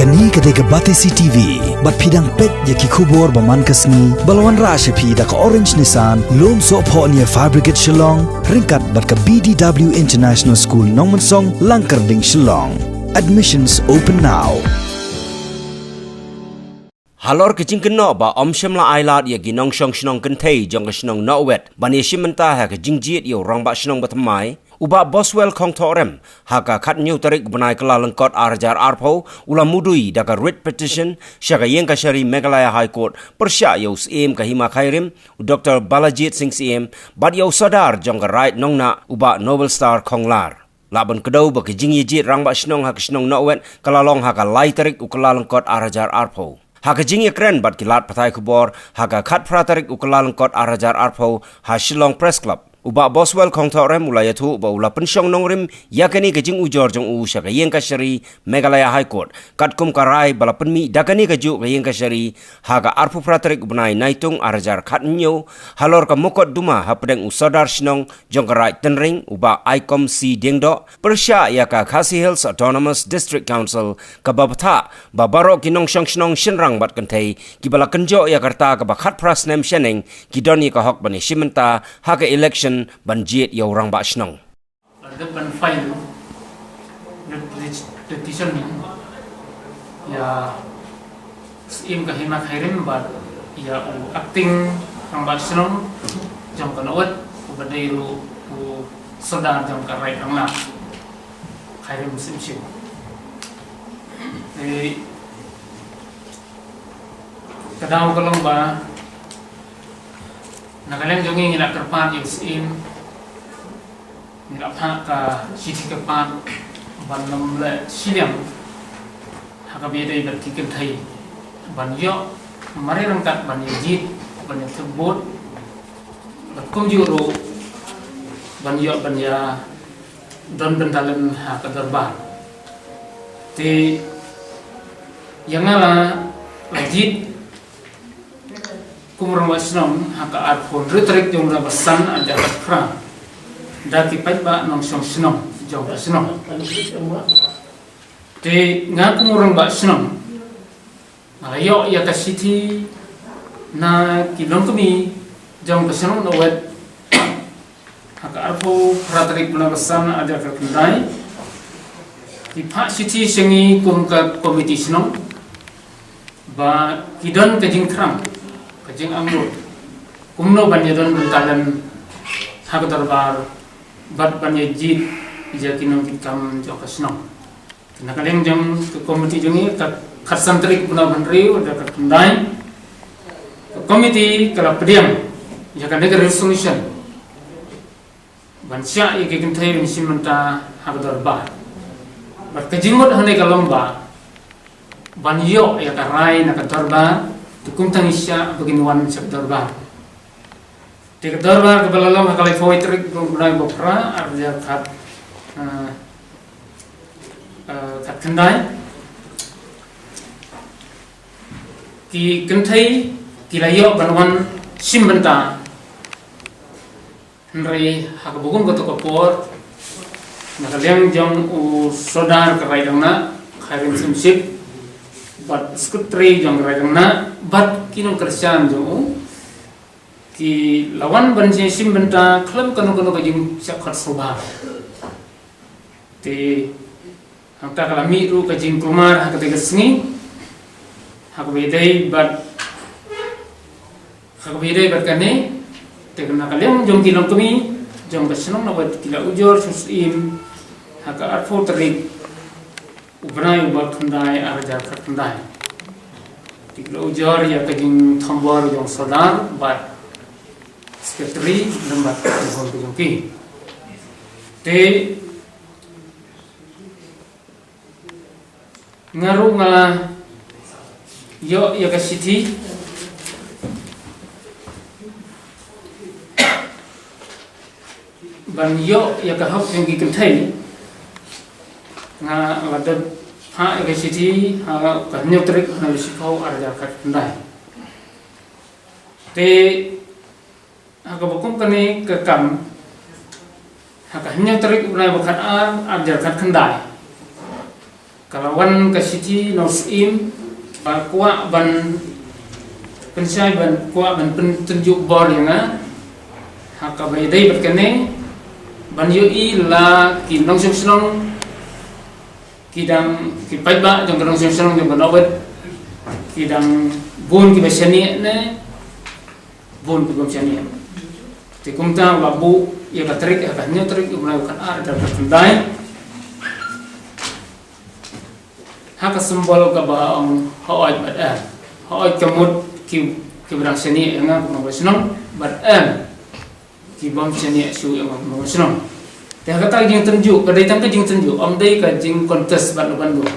Kani ketika Batesi TV, bat pidang pet yaki kubur baman kasni, balawan rasha pi da ka Orange Nissan, lom so po niya Fabricate Shillong, ringkat bat ka BDW International School Nongmansong, Langkarding Shillong. Admissions open now. Halor kecing kena ba omsem la ailat ya ginong shong shnong kentei jong shnong nawet bani shimenta ha kecing jiet yo rang ba shnong batmai uba Boswell kong torem haka kat new tarik banai kala lengkot arjar arpo ula mudui daka writ petition shaka yengka shari Meghalaya High Court persya yo sim kahima khairim Dr. Balajit Singh sim bad yo sadar jong right nongna uba Nobel Star konglar laban kedau ba kecing yejit rang ba shnong ha shnong nawet kala long haka lai tarik ukala lengkot arjar arpo Haka jingi keren bat kilat patai kubor, haka kat pratarik ukalang kot arajar arpo, ha Shillong Press Club. Uba Boswell kong torem ulaya tu ba ula pensyong nongrim yakani ke jing ujor jong u syaka yengka syari Meghalaya High Court. Kat kum karai bala penmi dakani ke juk ke yengka syari haka arpu pratarik benai naitung arajar kat nyo halor ka mukot duma ha pedeng usadar shnong jong karai tenring uba ICOM C dengdo persya yaka Khasi Hills Autonomous District Council ka babata ba barok kinong syong shnong shinrang bat kentei ki bala kenjo yakarta ka ba khat pras nem sheneng ki doni ka hok bani shimenta haka election banjit ya orang bak senang. Ada ban file petition ya sim kahima khairim bad ya acting orang bak senang jam kanawat ubadai lu sedang jam karai angna khairim sim. Kadang kalau ba Nagalang jongi ngilak terpan yusim ngilak hak ka sisi kepan ban namle siliam haka beda bertikin thai ban yo mari rangkat ban yajit ban terbot bakum juro ban yo ban ya don bentalan haka darbar te yang ala lajit kumurang wasnom haka arpon retarik jong ra basan ada kra daki pai ba nong song snom jong snom te nga kumurang ba snom malayo ya kasiti na kilong kami jong snom no wet haka arpo retarik jong basan ada kra di pak siti sengi kum ka komiti snom ba kidon kajing krang kajing amrut kumno banyadon bentalan hak darbar bat banyajit jakinom kitam jokasno nakaleng jam ke komiti jongi ka kharsantrik puna bandri udah ka kendai komiti kala pediam jakan degar resolution bansya ye kekintai simenta hak darbar bat kajingmot hane kalomba banyo ya karai na darbar tukum tangisya baginuan sa darbar. Di darbar kabalalom hakalay foitrik bunay bokra arja kat kendai. Ki kentai kilayo banuan simbenta. Henry hakabugum goto kapor nakalyang jong sodar kakaidangna khairin simsip bat skutri jong ragna bat kinong kerjaan jong ki lawan banjir sim benta klam kanu kajing siap khat soba te hakta kalami ru kajing kumar hakate gesni hakbedai bat kane te kana kalyam jong kinong kami jong kesnong nabat kila ujor susim haka arfo terik ubnai ubak kendai arjar kendai tiklo ujar ya kajing thambor jong sadar bat sekretari lembat jong jongki te ngaru nga yo ya kasiti ban yo ya ka hok jong kentai nga ladab ha ekasiti ha kanyo trik na bisiko arja kat ndai te ha ka bokum kani ke kam ha kanyo trik na bakat arja kat ndai kalawan ka siti nosim ba kuat ban pensai ban kuat ban tunjuk bor yang haka bai dai bat kene ban yui la ki nong senong kidang ki pai ba jong nong senong jong banawet kidang bun ki basani ne bun ki basani ti kumta babu ya katrik ya kanyo trik umai kan ar dan kendai haka simbol ka ba ang hooj bat hooj kamut ki berang seni yang ngam senong bat ki bom seni su yang ngam senong teh kata jing tunjuk kadai tang jing tunjuk om dei ka jing kontes bat bandu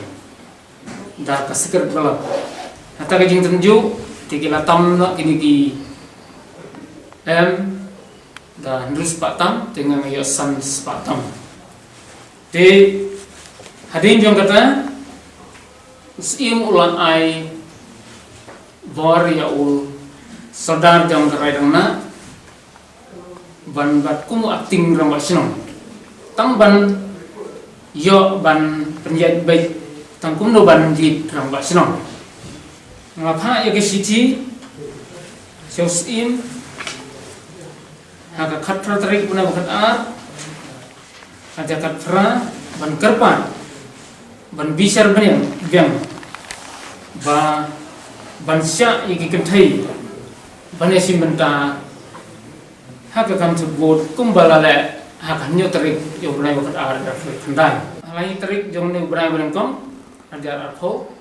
dah ka seker bala kata jing tunjuk tikila tam na kini ki dah nurus patam dengan yo san patam de hadin jong kata usim ulang ai bor ya ul sadar jong karai dangna ban bat kumu acting rang senong tang ban yo ban penjat baik tang kum no ban di rang senong ngapa ya ke siti usim haka khatra tarik puna bukan aja khatra ban kerpan ban bisar baniang biang ba ban sya iki kenthai bane simbenta haka kam sebut kumbala le haka nyo tarik yo bnai bukan da khandai alai tarik jong ne bnai ban kom ajar artho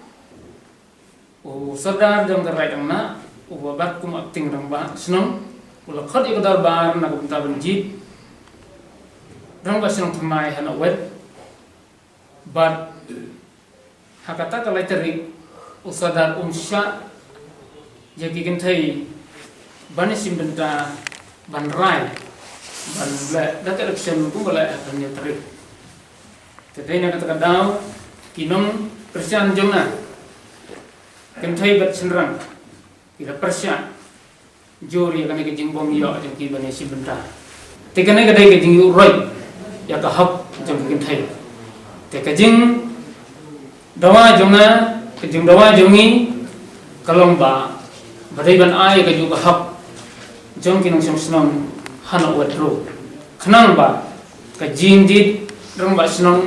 o sadar jong tarai dangna o babat kum acting rang ba senong ulah khat ik darbar na kumta banjit rang ba senong thamai hana wet but hakata kalai tarik usadar umsya jadi kentai bani simbenta ban rai ban le dak election pun boleh akan tarik tadai na kata kadau kinom persian jongna kentai bat senrang kira persian jori akan ke jing bom yo jeng ki bani simbenta tekane kadai ke jing roi ya ka hak jeng kentai te ka jing dawa jongna ke jing dawa jongi kalong ba badai ban ai ka juga hak jong kinong senong hana wadro khnang ba ka jing dit rong ba senong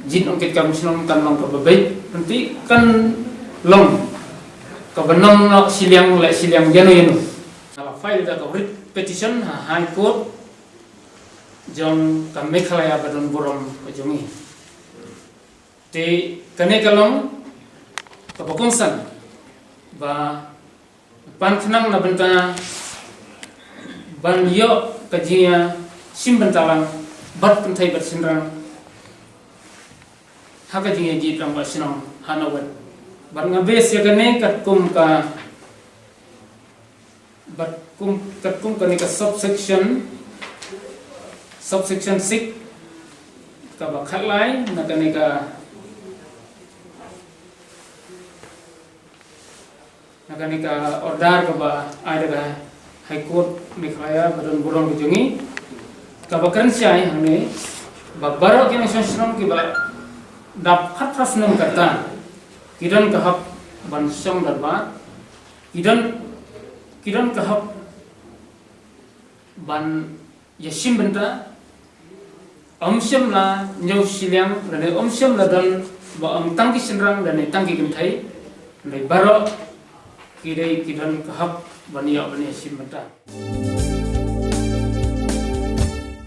jin ongkit kam senong kan long ka babai nanti kan long ka banong no siliang le siliang jano yeno ala file da ka petition ha high court jong ka mekhalaya badon borom ka jongi te kane kalong kapakongsan ba pan khnang na benta ban yo kajia simbentalang bat pentai bat sinrang haka jinge ji tang ba sinong hanawat ban ngabes ya kane katkum ka bat kum katkum kane ka subsection 6 ka ba khalai na kane ka nakanika order ka ba ada ka high court Meghalaya badon burong kejungi ka bakran siai hane babaro kini senong ki ba dap khatras nang kata kidan ka hak ban song darba kidan ka hak ban yasim benta omsyam la nyau siliang dan omsyam la dan ba tangki senrang dan tangki kentai dari baro kidai kidan kahap bania bania simbenta.